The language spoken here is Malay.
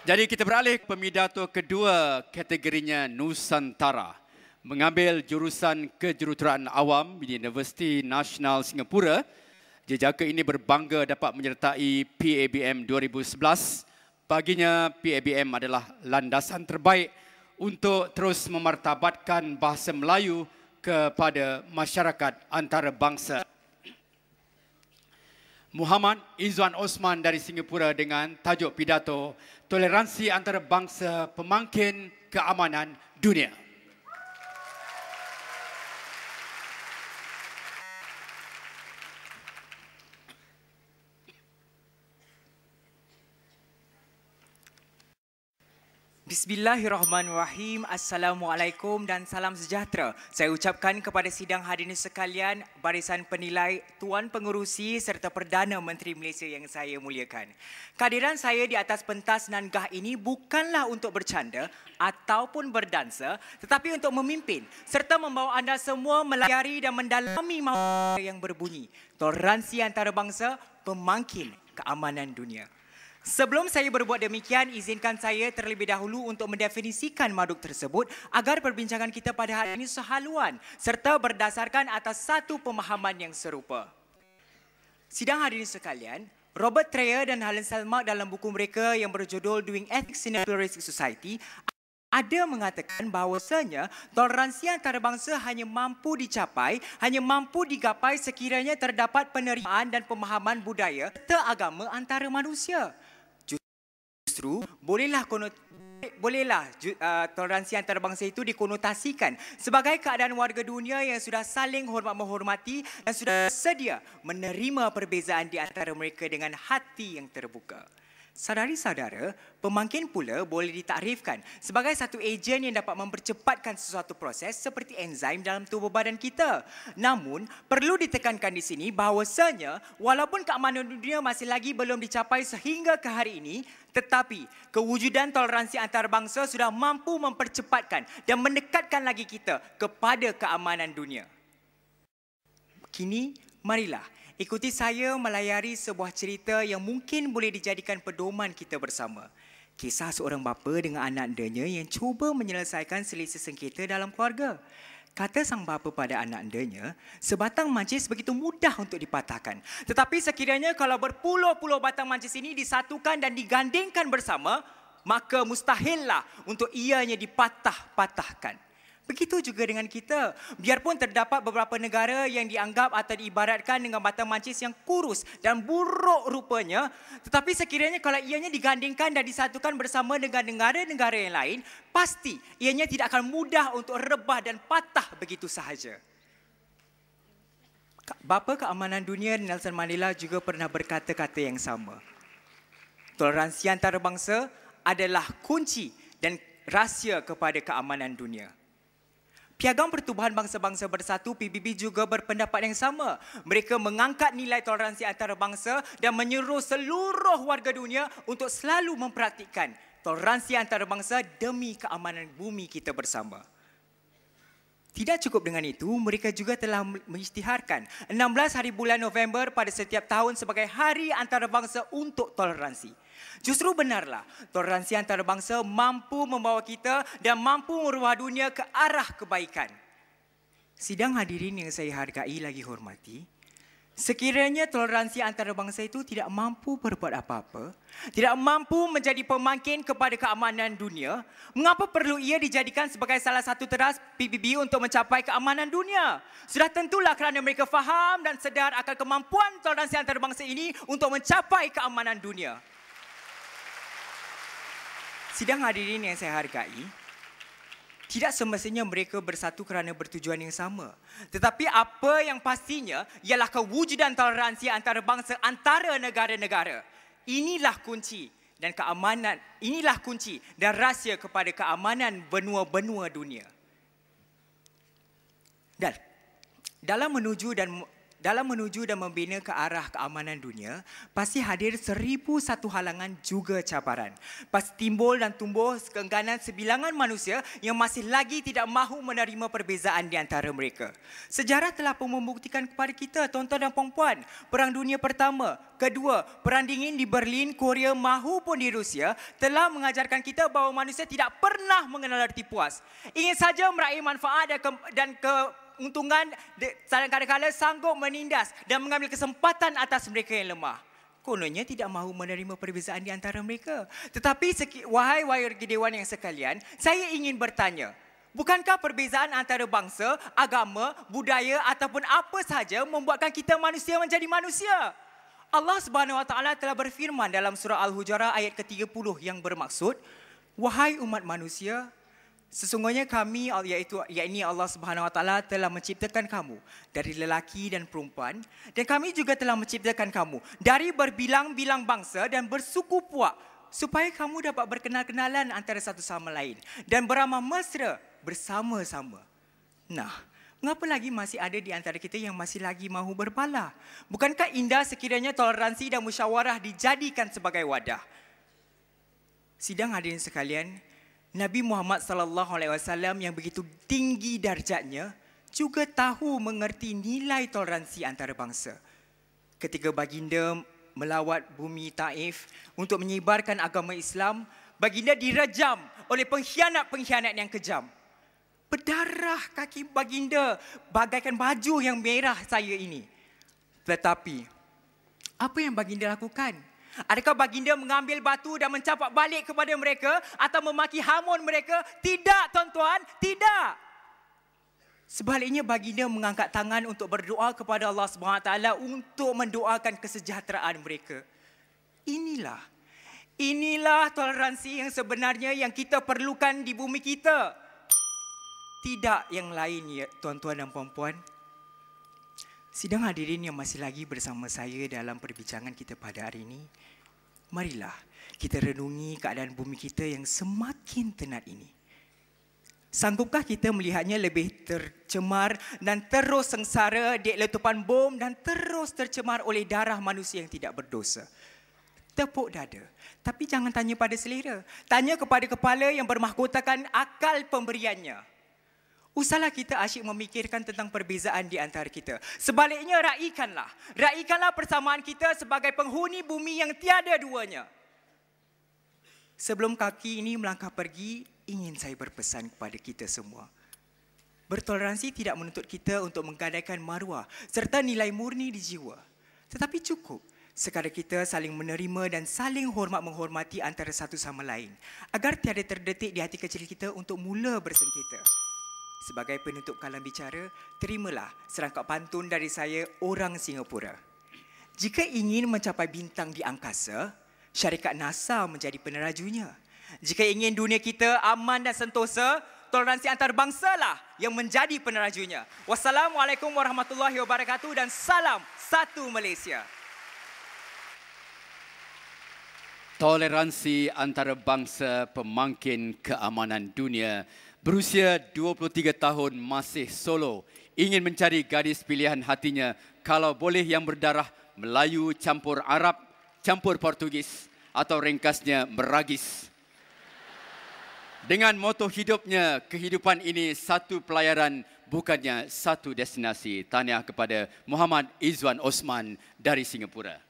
Jadi kita beralih ke pemidato kedua kategorinya Nusantara. Mengambil jurusan kejuruteraan awam di Universiti Nasional Singapura. Jejaka ini berbangga dapat menyertai PABM 2011. Baginya PABM adalah landasan terbaik untuk terus memartabatkan bahasa Melayu kepada masyarakat antarabangsa. Muhammad Izzuan Osman dari Singapura dengan tajuk pidato Toleransi Antarabangsa Pemangkin Keamanan Dunia. Bismillahirrahmanirrahim. Assalamualaikum dan salam sejahtera. Saya ucapkan kepada sidang hadirin sekalian, barisan penilai, Tuan Pengerusi serta Perdana Menteri Malaysia yang saya muliakan. Kehadiran saya di atas pentas Nangah ini bukanlah untuk bercanda ataupun berdansa, tetapi untuk memimpin serta membawa anda semua melayari dan mendalami mahu yang berbunyi toleransi antarabangsa pemangkin keamanan dunia. Sebelum saya berbuat demikian, izinkan saya terlebih dahulu untuk mendefinisikan maduk tersebut agar perbincangan kita pada hari ini sehaluan serta berdasarkan atas satu pemahaman yang serupa. Sidang hadirin sekalian, Robert Treyer dan Helen Selmak dalam buku mereka yang berjudul Doing Ethics in a Pluralistic Society ada mengatakan bahawasanya toleransi antarabangsa hanya mampu dicapai, hanya mampu digapai sekiranya terdapat penerimaan dan pemahaman budaya serta agama antara manusia. Justru bolehlah toleransi antarabangsa itu dikonotasikan sebagai keadaan warga dunia yang sudah saling hormat menghormati dan sudah sedia menerima perbezaan di antara mereka dengan hati yang terbuka. Saudari-saudara, pemangkin pula boleh ditakrifkan sebagai satu ejen yang dapat mempercepatkan sesuatu proses seperti enzim dalam tubuh badan kita. Namun, perlu ditekankan di sini bahawasanya walaupun keamanan dunia masih lagi belum dicapai sehingga ke hari ini, tetapi kewujudan toleransi antarabangsa sudah mampu mempercepatkan dan mendekatkan lagi kita kepada keamanan dunia. Kini, marilah ikuti saya melayari sebuah cerita yang mungkin boleh dijadikan pedoman kita bersama. Kisah seorang bapa dengan anak andanya yang cuba menyelesaikan selisih sengketa dalam keluarga. Kata sang bapa pada anak andanya, sebatang mancis begitu mudah untuk dipatahkan. Tetapi sekiranya kalau berpuluh-puluh batang mancis ini disatukan dan digandingkan bersama, maka mustahillah untuk ianya dipatah-patahkan. Begitu juga dengan kita. Biarpun terdapat beberapa negara yang dianggap atau diibaratkan dengan batang mancis yang kurus dan buruk rupanya, tetapi sekiranya kalau ianya digandingkan dan disatukan bersama dengan negara-negara yang lain, pasti ianya tidak akan mudah untuk rebah dan patah begitu sahaja. Bapa keamanan dunia Nelson Mandela juga pernah berkata-kata yang sama. Toleransi antarabangsa adalah kunci dan rahsia kepada keamanan dunia. Piagam Pertubuhan Bangsa-Bangsa Bersatu PBB juga berpendapat yang sama. Mereka mengangkat nilai toleransi antarabangsa dan menyeru seluruh warga dunia untuk selalu mempraktikkan toleransi antarabangsa demi keamanan bumi kita bersama. Tidak cukup dengan itu, mereka juga telah mengisytiharkan 16 hari bulan November pada setiap tahun sebagai Hari Antarabangsa untuk Toleransi. Justru benarlah, toleransi antarabangsa mampu membawa kita dan mampu merubah dunia ke arah kebaikan. Sidang hadirin yang saya hargai lagi hormati, sekiranya toleransi antarabangsa itu tidak mampu berbuat apa-apa, tidak mampu menjadi pemangkin kepada keamanan dunia, mengapa perlu ia dijadikan sebagai salah satu teras PBB untuk mencapai keamanan dunia? Sudah tentulah kerana mereka faham dan sedar akan kemampuan toleransi antarabangsa ini untuk mencapai keamanan dunia. Sidang hadirin yang saya hargai, tidak semestinya mereka bersatu kerana bertujuan yang sama. Tetapi apa yang pastinya ialah kewujudan toleransi antarabangsa antara negara-negara. Inilah kunci dan keamanan, inilah kunci dan rahsia kepada keamanan benua-benua dunia. Dan dalam menuju dalam menuju dan membina ke arah keamanan dunia, pasti hadir 1001 halangan juga cabaran. Pasti timbul dan tumbuh keengganan sebilangan manusia yang masih lagi tidak mahu menerima perbezaan di antara mereka. Sejarah telah pun membuktikan kepada kita, tuan-tuan dan puan-puan, Perang Dunia Pertama, Kedua, Perang Dingin di Berlin, Korea maupun di Rusia telah mengajarkan kita bahawa manusia tidak pernah mengenal arti puas. Ingin saja meraih manfaat dan keuntungan, kadang-kadang sanggup menindas dan mengambil kesempatan atas mereka yang lemah. Kononnya tidak mahu menerima perbezaan di antara mereka. Tetapi wahai dewan yang sekalian, saya ingin bertanya, bukankah perbezaan antara bangsa, agama, budaya ataupun apa sahaja membuatkan kita manusia menjadi manusia? Allah Subhanahu Wa Taala telah berfirman dalam surah Al-Hujurat ayat ke-30 yang bermaksud, wahai umat manusia, sesungguhnya kami, yakni Allah Subhanahu Wa Taala telah menciptakan kamu dari lelaki dan perempuan, dan kami juga telah menciptakan kamu dari berbilang-bilang bangsa dan bersuku puak, supaya kamu dapat berkenal-kenalan antara satu sama lain dan beramah mesra bersama-sama. Nah, mengapa lagi masih ada di antara kita yang masih lagi mahu berpalah? Bukankah indah sekiranya toleransi dan musyawarah dijadikan sebagai wadah? Sidang hadirin sekalian, Nabi Muhammad SAW yang begitu tinggi darjatnya juga tahu mengerti nilai toleransi antara bangsa. Ketika baginda melawat bumi Taif untuk menyebarkan agama Islam, baginda direjam oleh pengkhianat-pengkhianat yang kejam. Berdarah kaki baginda bagaikan baju yang merah saya ini. Tetapi apa yang baginda lakukan? Adakah baginda mengambil batu dan mencapak balik kepada mereka atau memaki hamun mereka? Tidak, tuan-tuan, tidak. Sebaliknya baginda mengangkat tangan untuk berdoa kepada Allah SWT untuk mendoakan kesejahteraan mereka. Inilah toleransi yang sebenarnya yang kita perlukan di bumi kita. Tidak yang lain, ya tuan-tuan dan puan-puan. Sidang hadirin yang masih lagi bersama saya dalam perbincangan kita pada hari ini, marilah kita renungi keadaan bumi kita yang semakin tenat ini. Sanggupkah kita melihatnya lebih tercemar dan terus sengsara di letupan bom dan terus tercemar oleh darah manusia yang tidak berdosa? Tepuk dada. Tapi jangan tanya pada selera. Tanya kepada kepala yang bermahkotakan akal pemberiannya. Usahlah kita asyik memikirkan tentang perbezaan di antara kita. Sebaliknya raikanlah persamaan kita sebagai penghuni bumi yang tiada duanya. Sebelum kaki ini melangkah pergi, ingin saya berpesan kepada kita semua. Bertoleransi tidak menuntut kita untuk menggadaikan maruah serta nilai murni di jiwa. Tetapi cukup sekadar kita saling menerima dan saling hormat-menghormati antara satu sama lain, agar tiada terdetik di hati kecil kita untuk mula bersengketa. Sebagai penutup kalam bicara, terimalah serangkap pantun dari saya, orang Singapura. Jika ingin mencapai bintang di angkasa, syarikat NASA menjadi penerajunya. Jika ingin dunia kita aman dan sentosa, toleransi antarabangsa lah yang menjadi penerajunya. Wassalamualaikum warahmatullahi wabarakatuh dan salam satu Malaysia. Toleransi antarabangsa pemangkin keamanan dunia. Berusia 23 tahun masih solo, ingin mencari gadis pilihan hatinya, kalau boleh yang berdarah Melayu campur Arab, campur Portugis atau ringkasnya Meragis. Dengan moto hidupnya, kehidupan ini satu pelayaran, bukannya satu destinasi. Tahniah kepada Muhammad Izwan Osman dari Singapura.